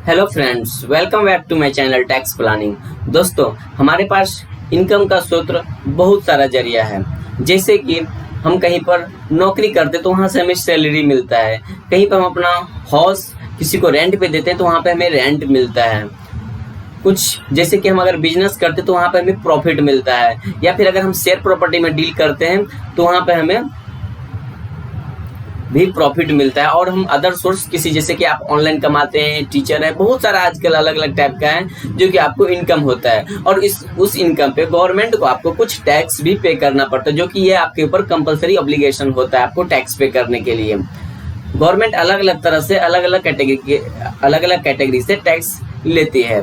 Hello friends, welcome back to my channel tax planning. दोस्तों, हमारे पास income का स्रोत बहुत सारा जरिया है। जैसे कि हम कहीं पर नौकरी करते तो वहाँ से हमें सैलरी मिलता है, कहीं पर हम अपना हाउस किसी को रेंट पे देते हैं तो वहाँ पे हमें रेंट मिलता है। कुछ जैसे कि हम अगर बिजनेस करते तो वहाँ पे हमें प्रॉफिट मिलता है, या फिर अगर हम शेयर प्रॉपर्टी में डील करते हैं तो वहाँ पे हमें भी प्रॉफिट मिलता है। और हम अदर सोर्स किसी, जैसे कि आप ऑनलाइन कमाते हैं, टीचर है, बहुत सारा आजकल अलग अलग टाइप का है जो कि आपको इनकम होता है। और उस इनकम पे गवर्नमेंट को आपको कुछ टैक्स भी पे करना पड़ता है, जो कि ये आपके ऊपर कंपलसरी ऑब्लिगेशन होता है आपको टैक्स पे करने के लिए। गवर्नमेंट अलग अलग तरह से अलग अलग कैटेगरी से टैक्स लेती है,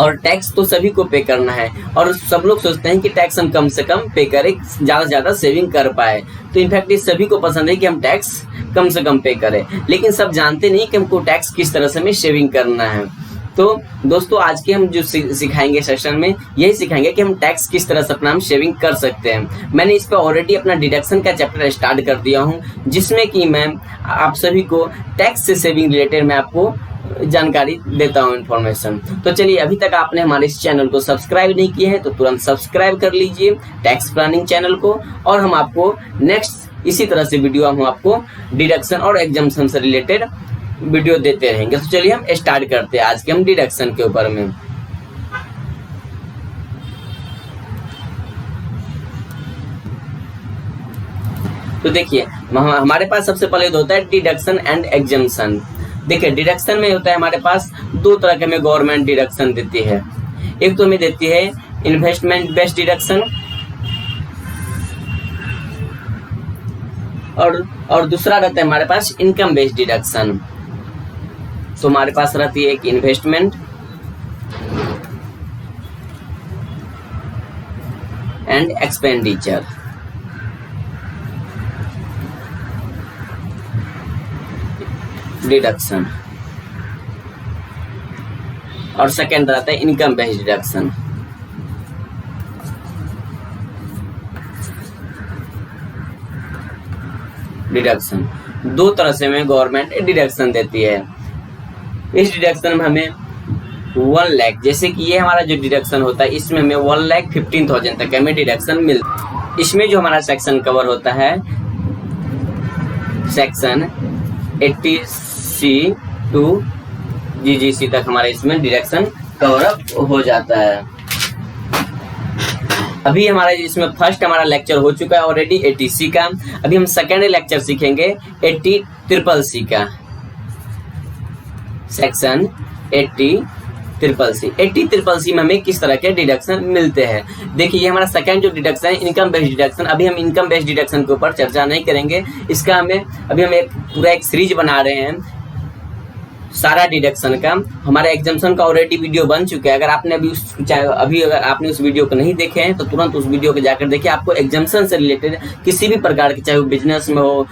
और टैक्स तो सभी को पे करना है। और सब लोग सोचते हैं कि टैक्स हम कम से कम पे करें, ज़्यादा से ज़्यादा सेविंग कर पाए। तो इनफैक्ट ये सभी को पसंद है कि हम टैक्स कम से कम पे करें, लेकिन सब जानते नहीं कि हमको टैक्स किस तरह से हमें सेविंग करना है। तो दोस्तों, आज के हम जो सिखाएंगे सेशन में यही सिखाएंगे कि हम टैक्स किस तरह से अपना हम सेविंग कर सकते हैं। मैंने इस पर ऑलरेडी अपना डिडक्शन का चैप्टर स्टार्ट कर दिया हूँ, जिसमें कि मैं आप सभी को टैक्स से सेविंग रिलेटेड मैं आपको जानकारी देता हूँ, इन्फॉर्मेशन। तो चलिए, अभी तक आपने हमारे इस चैनल को सब्सक्राइब नहीं किया है तो तुरंत सब्सक्राइब कर लीजिए टैक्स प्लानिंग चैनल को। और हम आपको नेक्स्ट इसी तरह से वीडियो हम आपको डिडक्शन और एग्जम्पशन से रिलेटेड वीडियो देते रहेंगे। तो चलिए हम स्टार्ट करते हैं आज के हम डिडक्शन के ऊपर में। तो देखिए, हमारे पास सबसे पहले होता है डिडक्शन एंड एग्जम्पशन। देखिए, डिडक्शन में होता है हमारे पास दो तरह के हमें गवर्नमेंट डिडक्शन देती है। एक तो हमें देती है इन्वेस्टमेंट बेस्ड डिडक्शन, और दूसरा रहता है हमारे पास इनकम बेस्ड डिडक्शन। तो हमारे पास रहती है एक इन्वेस्टमेंट एंड एक्सपेंडिचर। डिडक्शन और सेकेंड रहता है इनकम बेस्ड डिडक्शन। डिडक्शन दो तरह से हमें गवर्नमेंट डिडक्शन देती है। इस डिडक्शन में हमें 1 लाख, जैसे कि ये हमारा जो डिडक्शन होता है इसमें हमें 1,15,000 तक हमें डिडक्शन मिलता है। इसमें जो हमारा सेक्शन कवर होता है सेक्शन 80C to GGC तक हमारे इसमें डिडक्शन कवर अप हो जाता है। अभी हमारा इसमें फर्स्ट हमारा लेक्चर हो चुका है ऑलरेडी 80C का। अभी हम सेकेंड लेक्चर सीखेंगे 80CCC का, सेक्शन 80CCC। 80CCC में हमें किस तरह के डिडक्शन मिलते हैं। देखिए, ये हमारा सेकंड जो डिडक्शन है इनकम बेस्ड डिडक्शन। अभी हम इनकम बेस्ड डिडक्शन के ऊपर चर्चा नहीं करेंगे, इसका अभी हम पूरा एक सीरीज बना रहे हैं सारा डिडक्शन का। हमारे एग्जाम्पशन का ऑलरेडी वीडियो बन चुका है। अगर आपने अगर आपने उस वीडियो को नहीं देखे हैं तो तुरंत उस वीडियो को जाकर देखिए। आपको एग्जाम्पशन से रिलेटेड किसी भी प्रकार के, चाहे वो बिजनेस में हो,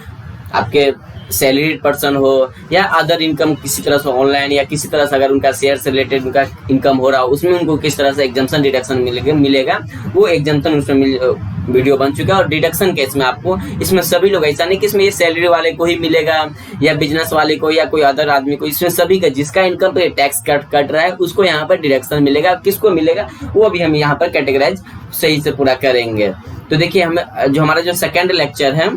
आपके सैलरीड पर्सन हो, या अदर इनकम किसी तरह से ऑनलाइन या किसी तरह से अगर उनका शेयर से रिलेटेड उनका इनकम हो रहा हो, उसमें उनको किस तरह से एग्जम्पशन डिडक्शन मिलेगा वो एग्जम्पशन उसमें वीडियो बन चुका है। और डिडक्शन केस में आपको इसमें सभी लोग, ऐसा नहीं कि इसमें ये सैलरी वाले को ही मिलेगा या बिजनेस वाले को या कोई अदर आदमी को, इसमें सभी का जिसका इनकम पे टैक्स कट रहा है उसको यहाँ पर डिडक्शन मिलेगा। किसको मिलेगा वो भी हम यहाँ पर कैटेगराइज सही से पूरा करेंगे। तो देखिए, हम जो हमारा जो सेकेंड लेक्चर है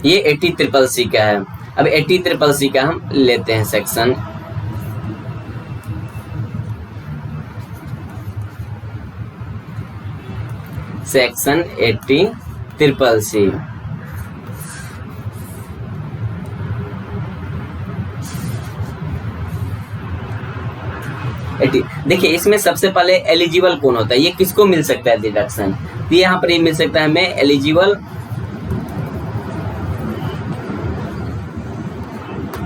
ये 80CCC का है। अब 80CCC का हम लेते हैं सेक्शन। Section 80CCC। देखिए, इसमें सबसे पहले एलिजिबल कौन होता है, ये किसको मिल सकता है डिडक्शन। तो यहाँ पर ये मिल सकता है हमें एलिजिबल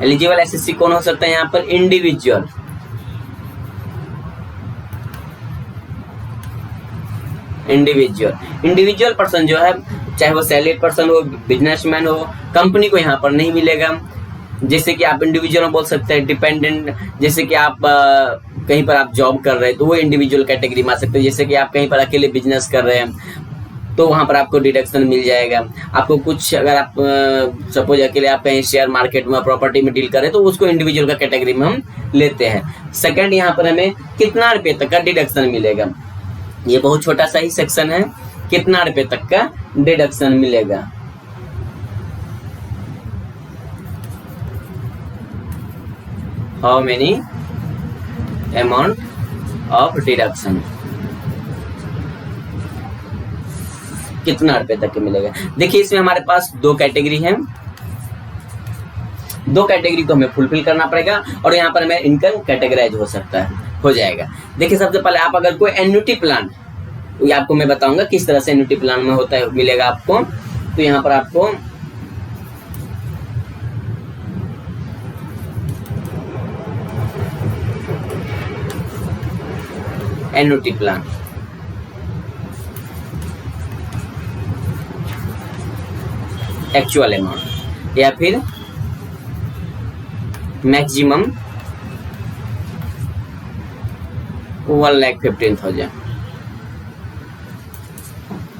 एसएससी कौन हो सकता है यहाँ पर, इंडिविजुअल पर्सन जो है, चाहे वो सैलरीड पर्सन हो, बिजनेसमैन हो, कंपनी को यहाँ पर नहीं मिलेगा। जैसे कि आप इंडिविजुअल में बोल सकते हैं डिपेंडेंट, जैसे कि आप कहीं पर आप जॉब कर रहे हैं तो वो इंडिविजुअल कैटेगरी में आ सकते हैं। जैसे कि आप कहीं पर अकेले बिजनेस कर रहे हैं, तो वहाँ पर आपको डिडक्शन मिल जाएगा। आपको कुछ अगर आप सपोज अकेले आप कहीं शेयर मार्केट में प्रॉपर्टी में डील करें तो उसको इंडिविजुअल का कैटेगरी में हम लेते हैं। सेकंड, यहाँ पर हमें कितना रुपये तक का डिडक्शन मिलेगा, ये बहुत छोटा सा ही सेक्शन है, कितना रुपये तक का डिडक्शन मिलेगा। How many amount of deduction, कितना रुपए तक के मिलेगा। देखिए इसमें हमारे पास दो कैटेगरी है, दो कैटेगरी को हमें फुलफिल करना पड़ेगा और यहाँ पर हमें इनकम कैटेगराइज हो सकता है, हो जाएगा। देखिए सबसे पहले आप अगर कोई एन्युटी प्लान, ये आपको मैं बताऊंगा किस तरह से एन्युटी प्लान में होता है, मिलेगा आपको। तो यहाँ पर आपको एन्युटी प्लान, एक्चुअल अमाउंट या फिर मैक्सिमम 1,15,000,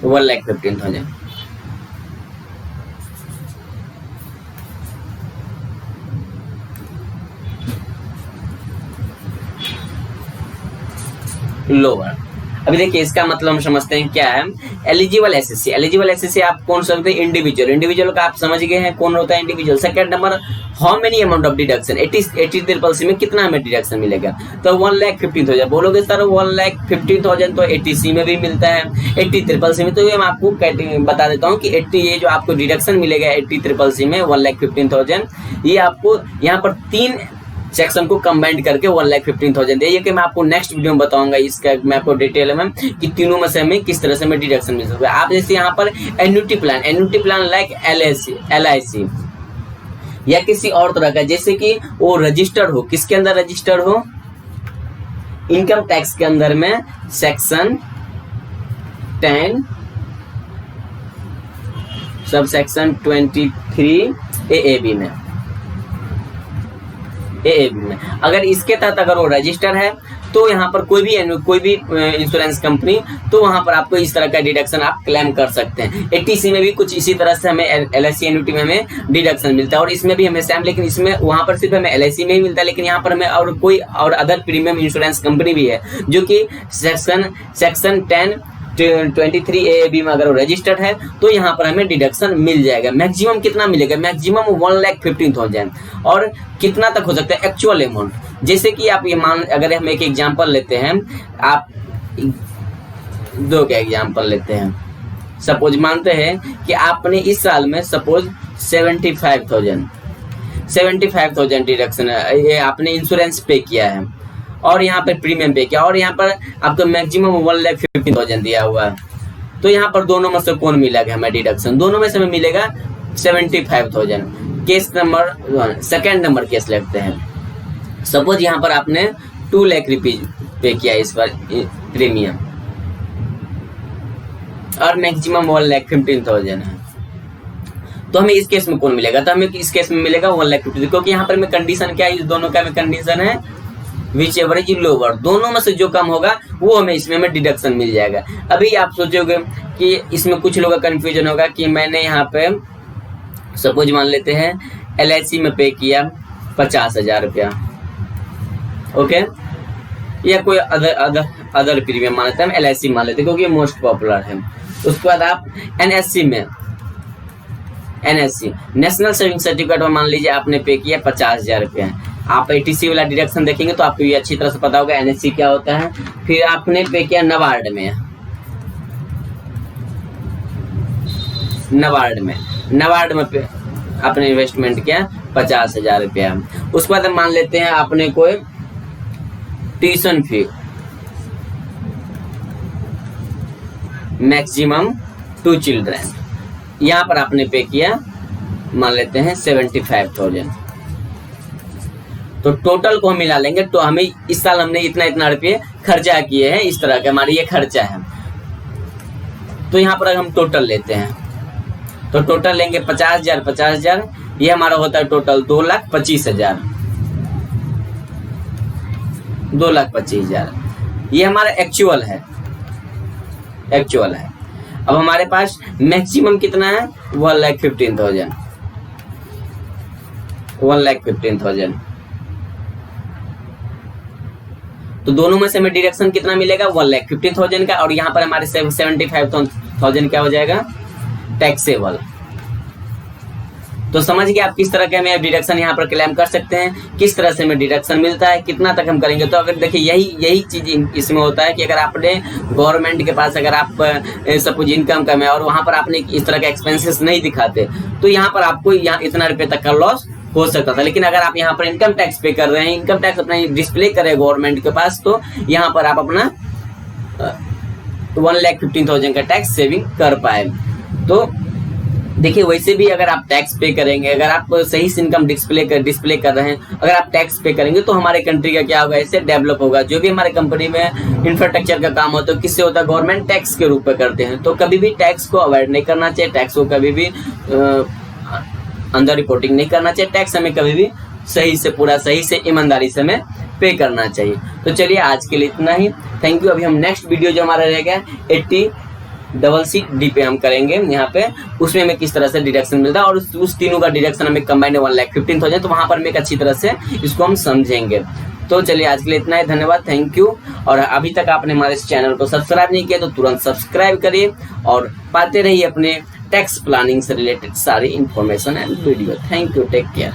1,15,000। लोअर। अभी देखिए इसका मतलब हम समझते हैं क्या है। एलिजिबल एसएससी, एलिजिबल एसएससी आप कौन सा होते हैं, इंडिविजुअल, इंडिविजुअल का आप समझ गए हैं कौन होता है individual. Second number, how many amount of deduction, 80 में कितना हमें डिडक्शन मिलेगा, तो 1,15,000 बोलोगे सर 1,15,000 तो 80C में भी मिलता है, 80CCC में। तो ये मैं आपको बता देता हूँ कि 80 ये जो आपको डिडक्शन मिलेगा 80CCC में 1,15,000, ये आपको यहाँ पर 3 सेक्शन को कंबाइंड करके 1,15,000 है। ये कि मैं आपको नेक्स्ट वीडियो में बताऊंगा इसका, मैं आपको डिटेल में कि तीनों में से हमें किस तरह से हमें डिडक्शन मिल सकता है। आप जैसे यहाँ पर एन्युटी प्लान लाइक LIC या किसी और तरह का, जैसे कि वो रजिस्टर्ड हो, किसके अंदर रजिस्टर्ड हो, इनकम टैक्स के अंदर में सेक्शन 10 सब सेक्शन 23 AAB में, अगर इसके तहत अगर वो रजिस्टर है तो यहाँ पर कोई भी इंश्योरेंस कंपनी, तो वहां पर आपको इस तरह का डिडक्शन आप क्लेम कर सकते हैं। 80C में भी कुछ इसी तरह से हमें LIC एन्युटी में हमें डिडक्शन मिलता है और इसमें भी हमें सेम, लेकिन इसमें वहां पर सिर्फ हमें LIC में ही मिलता है, लेकिन यहाँ पर हमें और कोई और अदर प्रीमियम इंश्योरेंस कंपनी भी है जो कि सेक्शन 1023 AAB में अगर वो रजिस्टर्ड है तो यहाँ पर हमें डिडक्शन मिल जाएगा। मैक्सिमम कितना मिलेगा, मैक्सिमम 1,15,000 और कितना तक हो सकता है एक्चुअल अमाउंट। जैसे कि आप ये अगर हम एक एग्जांपल लेते हैं, आप दो का एग्जांपल लेते हैं, सपोज मानते हैं कि आपने इस साल में सपोज 75,000 डिडक्शन ये आपने इंश्योरेंस पे किया है और यहाँ पर प्रीमियम पे किया और यहाँ पर आपको मैक्सिमम 1,15,000 दिया हुआ है। तो यहाँ पर दोनों में से कौन मिलेगा हमें डिडक्शन, दोनों में से हमें मिलेगा 75,000। Case number second number case लेते हैं। सपोज यहाँ पर आपने 2 लाख रुपीज पे किया इस बार प्रीमियम और मैक्सिमम 1,15,000 है, तो हमें इस केस में कौन मिलेगा, तो हमें इस केस में मिलेगा 1,50,000, क्योंकि यहाँ पर में कंडीशन क्या है, इस दोनों का में कंडीशन है विच एवरेज लोअर, दोनों में से जो कम होगा वो हमें इसमें में डिडक्शन मिल जाएगा। अभी आप सोचोगे कि इसमें कुछ लोगों का कंफ्यूजन होगा कि मैंने यहाँ पे सपोज मान लेते हैं LIC में पे किया 50,000 रुपया, ओके, या कोई अदर प्रीमियम मान लेते हैं, हम LIC मान लेते हैं क्योंकि मोस्ट पॉपुलर है। उसके बाद आप NSC नेशनल सेविंग सर्टिफिकेट में मान लीजिए आपने पे किया 50,000 रुपया, आप 80C वाला डिडक्शन देखेंगे तो आपको ये अच्छी तरह से पता होगा NSC क्या होता है। फिर आपने पे किया नबार्ड में पे आपने इन्वेस्टमेंट किया 50,000 रुपया। उसके बाद मान लेते हैं आपने कोई ट्यूशन फी मैक्सिमम 2 चिल्ड्रन, यहाँ पर आपने पे किया मान लेते हैं 75,000। तो टोटल को हम मिला लेंगे तो हमें इस साल हमने इतना रुपये खर्चा किए हैं, इस तरह का हमारी ये खर्चा है। तो यहाँ पर अगर हम टोटल लेते हैं तो टोटल लेंगे 50,000, ये हमारा होता है टोटल 2,25,000, 2,25,000 ये हमारा एक्चुअल है। अब हमारे पास मैक्सिमम कितना है 1,15,000, 1,15,000। तो दोनों में से हमें डिडक्शन कितना मिलेगा 1,15,000 का, और यहाँ पर हमारे 75,000 क्या हो जाएगा टैक्सेबल। तो समझ गए आप किस तरह के हमें डिडक्शन यहाँ पर क्लेम कर सकते हैं, किस तरह से हमें डिडक्शन मिलता है, कितना तक हम करेंगे। तो अगर देखिए यही चीज इसमें होता है कि अगर आपने गवर्नमेंट के पास अगर आप सपोज इनकम कम है और वहां पर आपने इस तरह के एक्सपेंसेस नहीं दिखाते, तो यहाँ पर आपको यहाँ इतना रुपये तक का लॉस हो सकता था। लेकिन अगर आप यहाँ पर इनकम टैक्स पे कर रहे हैं, इनकम टैक्स अपना डिस्प्ले करें गवर्नमेंट के पास, तो यहाँ पर आप अपना 1,15,000 का टैक्स सेविंग कर पाए। तो देखिए वैसे भी अगर आप टैक्स पे करेंगे, अगर आप सही से इनकम डिस्प्ले कर रहे हैं, अगर आप टैक्स पे करेंगे तो हमारे कंट्री का क्या होगा, इससे डेवलप होगा। जो भी हमारे कंपनी में इंफ्रास्ट्रक्चर का काम होता है किससे होता है, गवर्नमेंट टैक्स के रूप में करते हैं। तो कभी भी टैक्स को अवॉइड नहीं करना चाहिए, टैक्स को कभी भी अंडर रिपोर्टिंग नहीं करना चाहिए। टैक्स हमें कभी भी सही से ईमानदारी से हमें पे करना चाहिए। तो चलिए आज के लिए इतना ही, थैंक यू। अभी हम नेक्स्ट वीडियो जो हमारा रहेगा 80CC पे हम करेंगे यहाँ पे, उसमें हमें किस तरह से डिडक्शन मिलता है और उस तीनों का डिडक्शन हमें कंबाइंड 1,15,000, तो वहां पर हमें एक अच्छी तरह से इसको हम समझेंगे। तो चलिए आज के लिए इतना ही, धन्यवाद, थैंक यू। और अभी तक आपने हमारे इस चैनल को सब्सक्राइब नहीं किया तो तुरंत सब्सक्राइब करिए और पाते रहिए अपने टैक्स प्लानिंग से रिलेटेड सारी information and video. Thank you, take care.